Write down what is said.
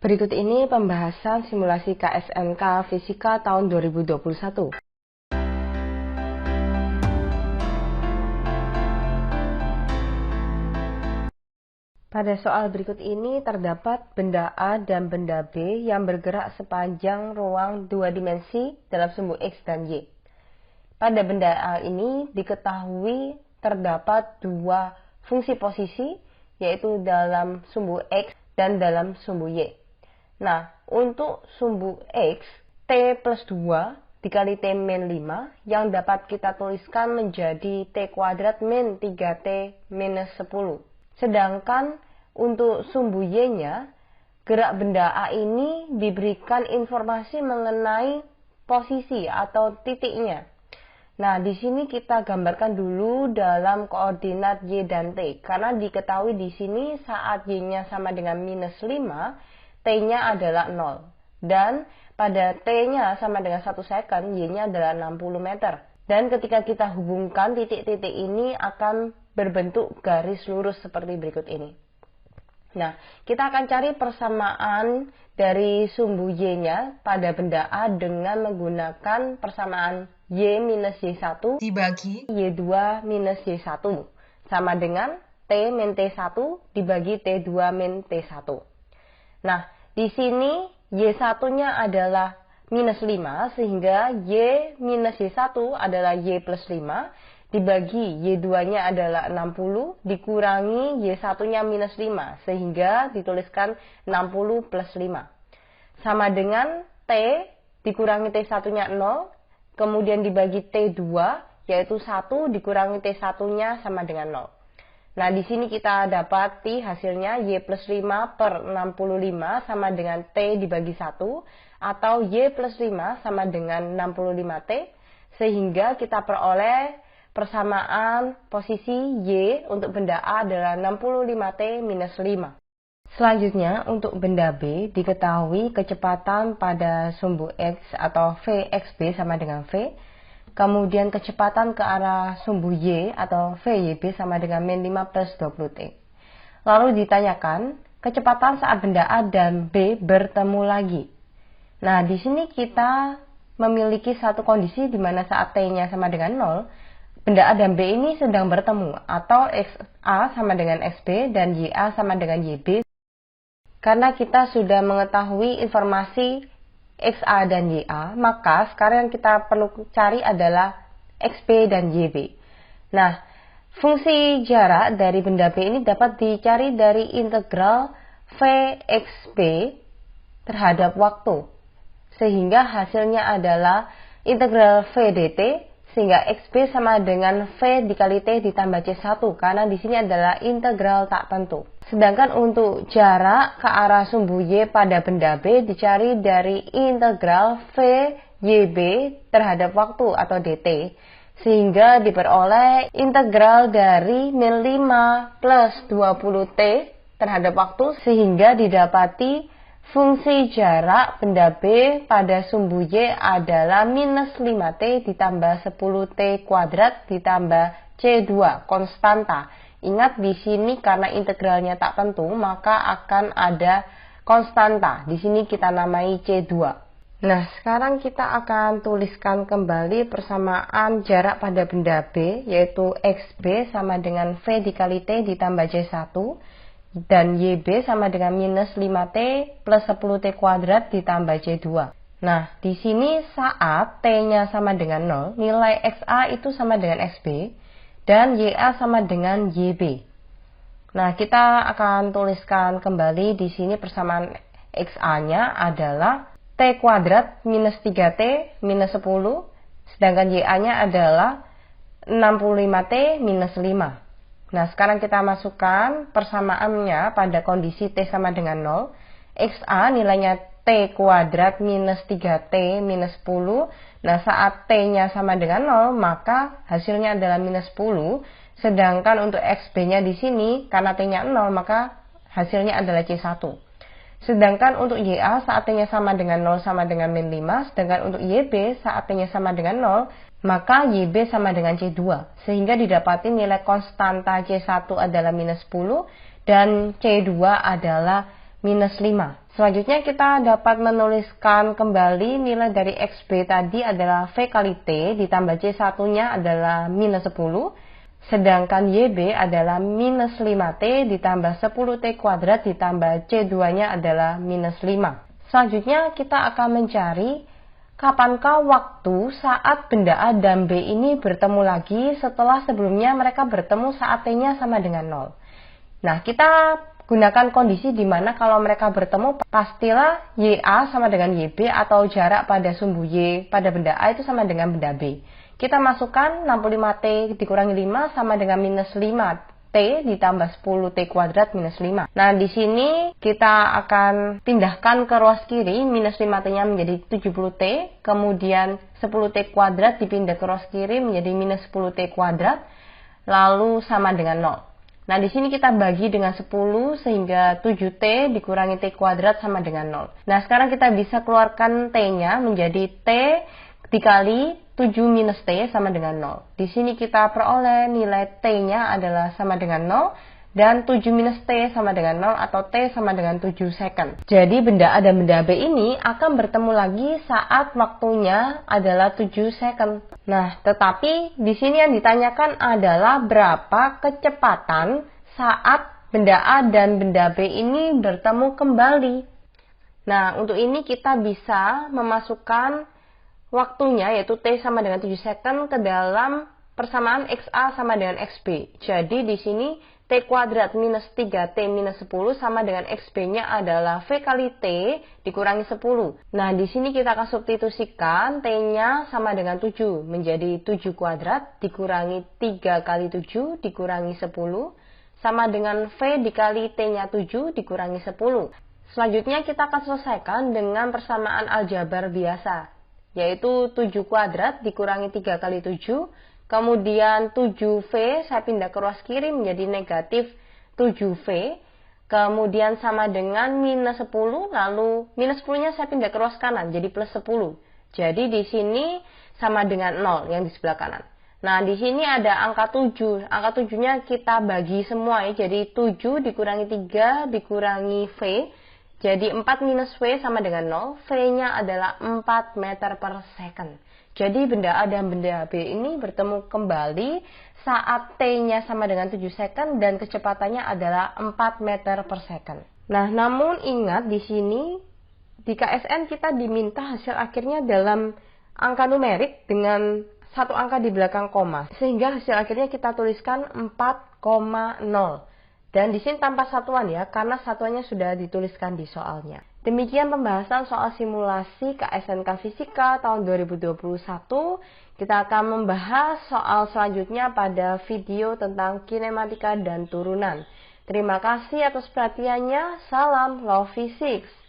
Berikut ini pembahasan simulasi KSNK Fisika tahun 2021. Pada soal berikut ini terdapat benda A dan benda B yang bergerak sepanjang ruang dua dimensi dalam sumbu X dan Y. Pada benda A ini diketahui terdapat dua fungsi posisi, yaitu dalam sumbu X dan dalam sumbu Y. Nah, untuk sumbu X, T plus 2 dikali T min 5 yang dapat kita tuliskan menjadi T kuadrat min 3T minus 10. Sedangkan untuk sumbu Y-nya, gerak benda A ini diberikan informasi mengenai posisi atau titiknya. Nah, di sini kita gambarkan dulu dalam koordinat Y dan T, karena diketahui di sini saat Y-nya sama dengan minus 5, T-nya adalah 0. Dan pada T-nya sama dengan 1 second, Y-nya adalah 60 meter. Dan ketika kita hubungkan titik-titik ini akan berbentuk garis lurus seperti berikut ini. Nah, kita akan cari persamaan dari sumbu Y-nya pada benda A dengan menggunakan persamaan Y minus Y1 dibagi Y2 minus Y1 sama dengan T min T1 dibagi T2 min T1. Nah, di sini Y1-nya adalah minus 5, sehingga Y minus Y1 adalah Y plus 5, dibagi Y2-nya adalah 60, dikurangi Y1-nya minus 5, sehingga dituliskan 60 plus 5. Sama dengan T, dikurangi T1-nya 0, kemudian dibagi T2, yaitu 1, dikurangi T1-nya sama dengan 0. Nah, di sini kita dapati hasilnya Y plus 5 per 65 sama dengan T dibagi 1, atau Y plus 5 sama dengan 65T, sehingga kita peroleh persamaan posisi Y untuk benda A adalah 65T minus 5. Selanjutnya, untuk benda B, diketahui kecepatan pada sumbu X atau Vxb sama dengan V, kemudian kecepatan ke arah sumbu Y atau VYB sama dengan min 5 plus 20T. Lalu ditanyakan kecepatan saat benda A dan B bertemu lagi. Nah, di sini kita memiliki satu kondisi di mana saat T-nya sama dengan 0, benda A dan B ini sedang bertemu, atau XA sama dengan XB dan YA sama dengan YB. Karena kita sudah mengetahui informasi XA dan YA, maka sekarang yang kita perlu cari adalah XB dan YB. Nah, fungsi jarak dari benda B ini dapat dicari dari integral Vxb terhadap waktu, sehingga hasilnya adalah integral V dt, sehingga XB sama dengan V dikali T ditambah C1, karena di sini adalah integral tak tentu. Sedangkan untuk jarak ke arah sumbu Y pada benda B dicari dari integral VYB terhadap waktu atau dt, sehingga diperoleh integral dari min 5 plus 20T terhadap waktu, sehingga didapati fungsi jarak benda B pada sumbu Y adalah minus 5T ditambah 10T kuadrat ditambah C2, konstanta. Ingat di sini karena integralnya tak tentu, maka akan ada konstanta. Di sini kita namai C2. Nah, sekarang kita akan tuliskan kembali persamaan jarak pada benda B, yaitu XB sama dengan V dikali T ditambah C1, dan YB sama dengan minus 5T plus 10T kuadrat ditambah C2. Nah, di sini saat T-nya sama dengan 0, nilai XA itu sama dengan XB, dan YA sama dengan YB. Nah, kita akan tuliskan kembali di sini persamaan XA-nya adalah T kuadrat minus 3T minus 10, sedangkan YA-nya adalah 65T minus 5. Nah, sekarang kita masukkan persamaannya pada kondisi T sama dengan 0. XA nilainya T kuadrat minus 3T minus 10. Nah, saat T-nya sama dengan 0, maka hasilnya adalah minus 10. Sedangkan untuk XB-nya di sini, karena T-nya 0, maka hasilnya adalah C1. Sedangkan untuk YA saat T-nya sama dengan 0 sama dengan min 5. Sedangkan untuk YB saat T-nya sama dengan 0, maka YB sama dengan C2. Sehingga didapati nilai konstanta C1 adalah minus 10 dan C2 adalah minus 5. Selanjutnya kita dapat menuliskan kembali nilai dari XB tadi adalah V kali T ditambah C1-nya adalah minus 10. Sedangkan YB adalah minus 5T ditambah 10T kuadrat ditambah C2-nya adalah minus 5. Selanjutnya kita akan mencari kapankah waktu saat benda A dan B ini bertemu lagi setelah sebelumnya mereka bertemu saat T-nya sama dengan 0. Nah, kita gunakan kondisi di mana kalau mereka bertemu pastilah YA sama dengan YB atau jarak pada sumbu Y pada benda A itu sama dengan benda B. Kita masukkan 65T dikurangi 5 sama dengan minus 5T ditambah 10T kuadrat minus 5. Nah, di sini kita akan pindahkan ke ruas kiri, minus 5T-nya menjadi 70T, kemudian 10T kuadrat dipindah ke ruas kiri menjadi minus 10T kuadrat, lalu sama dengan 0. Nah, di sini kita bagi dengan 10 sehingga 7T dikurangi T kuadrat sama dengan 0. Nah, sekarang kita bisa keluarkan T-nya menjadi T dikali 7 minus T sama dengan 0. Di sini kita peroleh nilai T-nya adalah sama dengan 0 dan 7 minus T sama dengan 0 atau T sama dengan 7 second. Jadi benda A dan benda B ini akan bertemu lagi saat waktunya adalah 7 second. Nah, tetapi di sini yang ditanyakan adalah berapa kecepatan saat benda A dan benda B ini bertemu kembali. Nah, untuk ini kita bisa memasukkan waktunya yaitu T sama dengan 7 second ke dalam persamaan XA sama dengan XB. Jadi di sini T kuadrat minus 3T minus 10 sama dengan XB-nya adalah V kali T dikurangi 10. Nah, di sini kita akan substitusikan T-nya sama dengan 7 menjadi 7 kuadrat dikurangi 3 kali 7 dikurangi 10 sama dengan V dikali T-nya 7 dikurangi 10. Selanjutnya kita akan selesaikan dengan persamaan aljabar biasa, yaitu 7 kuadrat dikurangi 3 kali 7, kemudian 7V saya pindah ke ruas kiri menjadi negatif 7V, kemudian sama dengan minus 10, lalu minus 10-nya saya pindah ke ruas kanan jadi plus 10. Jadi di sini sama dengan 0 yang di sebelah kanan. Nah, di sini ada angka 7. Angka 7-nya kita bagi semua ya, jadi 7 dikurangi 3 dikurangi V. Jadi 4 minus V sama dengan 0, V-nya adalah 4 meter per second. Jadi benda A dan benda B ini bertemu kembali saat T-nya sama dengan 7 second dan kecepatannya adalah 4 meter per second. Nah, namun ingat di sini di KSN kita diminta hasil akhirnya dalam angka numerik dengan satu angka di belakang koma. Sehingga hasil akhirnya kita tuliskan 4,0. Dan di sini tanpa satuan ya, karena satuannya sudah dituliskan di soalnya. Demikian pembahasan soal simulasi KSNK Fisika tahun 2021. Kita akan membahas soal selanjutnya pada video tentang kinematika dan turunan. Terima kasih atas perhatiannya. Salam Love Physics.